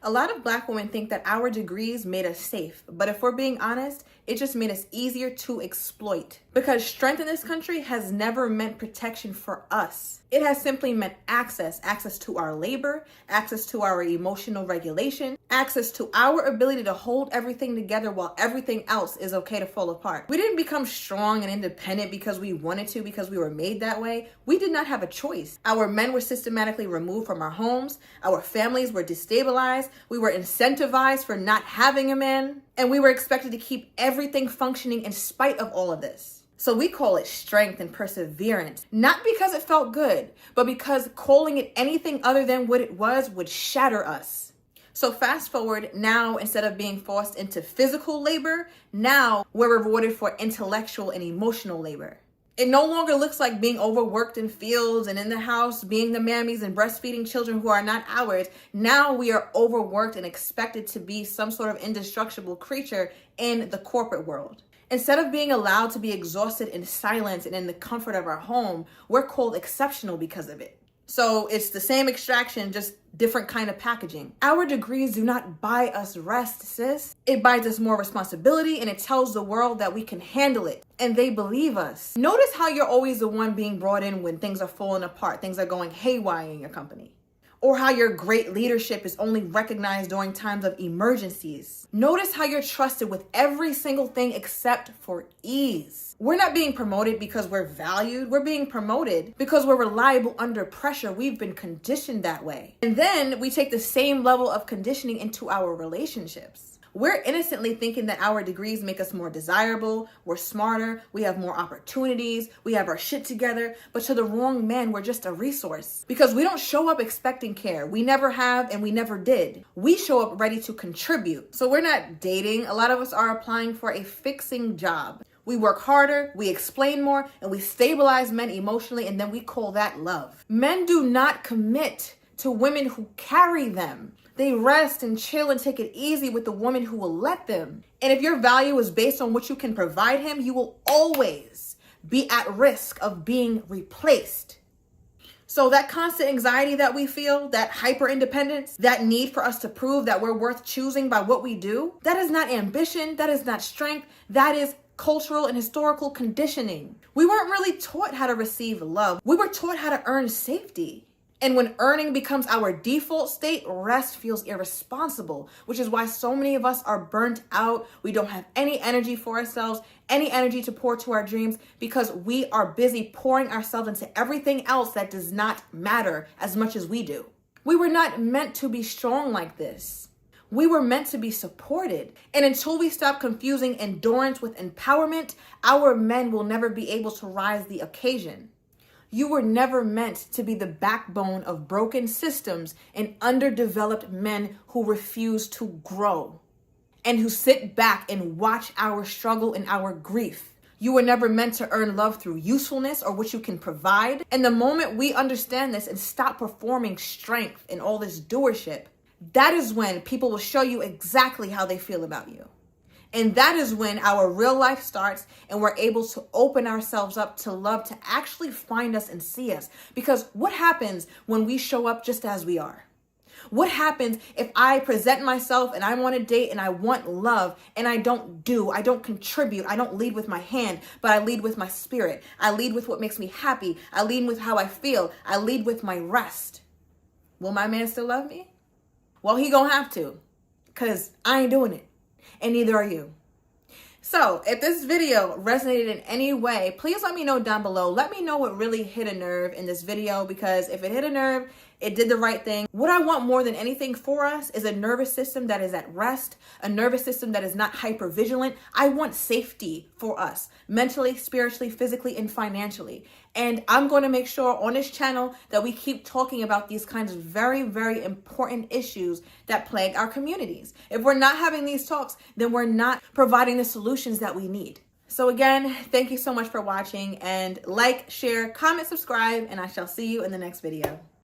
A lot of Black women think that our degrees made us safe, but if we're being honest, it just made us easier to exploit. Because strength in this country has never meant protection for us. It has simply meant access to our labor, access to our emotional regulation, access to our ability to hold everything together while everything else is okay to fall apart. We didn't become strong and independent because we wanted to, because we were made that way. We did not have a choice. Our men were systematically removed from our homes. Our families were destabilized. We were incentivized for not having a man. And we were expected to keep everything functioning in spite of all of this. So we call it strength and perseverance, not because it felt good, but because calling it anything other than what it was would shatter us. So fast forward, now instead of being forced into physical labor, now we're rewarded for intellectual and emotional labor. It no longer looks like being overworked in fields and in the house, being the mammies and breastfeeding children who are not ours. Now we are overworked and expected to be some sort of indestructible creature in the corporate world. Instead of being allowed to be exhausted in silence and in the comfort of our home, we're called exceptional because of it. So it's the same extraction, just different kind of packaging. Our degrees do not buy us rest, sis. It buys us more responsibility, and it tells the world that we can handle it, and they believe us. Notice how you're always the one being brought in when things are falling apart, things are going haywire in your company. Or how your great leadership is only recognized during times of emergencies. Notice how you're trusted with every single thing except for ease. We're not being promoted because we're valued. We're being promoted because we're reliable under pressure. We've been conditioned that way. And then we take the same level of conditioning into our relationships. We're innocently thinking that our degrees make us more desirable, we're smarter, we have more opportunities, we have our shit together, but to the wrong man, we're just a resource. Because we don't show up expecting care. We never have and we never did. We show up ready to contribute. So we're not dating. A lot of us are applying for a fixing job. We work harder, we explain more, and we stabilize men emotionally, and then we call that love. Men do not commit to women who carry them. They rest and chill and take it easy with the woman who will let them. And if your value is based on what you can provide him, you will always be at risk of being replaced. So that constant anxiety that we feel, that hyper independence, that need for us to prove that we're worth choosing by what we do, that is not ambition, that is not strength, that is cultural and historical conditioning. We weren't really taught how to receive love. We were taught how to earn safety. And when earning becomes our default state, rest feels irresponsible, which is why so many of us are burnt out. We don't have any energy for ourselves, any energy to pour to our dreams, because we are busy pouring ourselves into everything else that does not matter as much as we do. We were not meant to be strong like this. We were meant to be supported. And until we stop confusing endurance with empowerment, our men will never be able to rise the occasion. You were never meant to be the backbone of broken systems and underdeveloped men who refuse to grow and who sit back and watch our struggle and our grief. You were never meant to earn love through usefulness or what you can provide. And the moment we understand this and stop performing strength and all this doership, that is when people will show you exactly how they feel about you. And that is when our real life starts and we're able to open ourselves up to love, to actually find us and see us. Because what happens when we show up just as we are? What happens if I present myself and I want to date and I want love and I don't contribute, I don't lead with my hand, but I lead with my spirit. I lead with what makes me happy. I lead with how I feel. I lead with my rest. Will my man still love me? Well, he gonna have to, because I ain't doing it. And neither are you. So if this video resonated in any way, please let me know down below. Let me know what really hit a nerve in this video, because if it hit a nerve, it did the right thing. What I want more than anything for us is a nervous system that is at rest, a nervous system that is not hyper vigilant. I want safety for us, mentally, spiritually, physically, and financially. And I'm going to make sure on this channel that we keep talking about these kinds of very, very important issues that plague our communities. If we're not having these talks, then we're not providing the solutions that we need. So again, thank you so much for watching, and like, share, comment, subscribe, and I shall see you in the next video.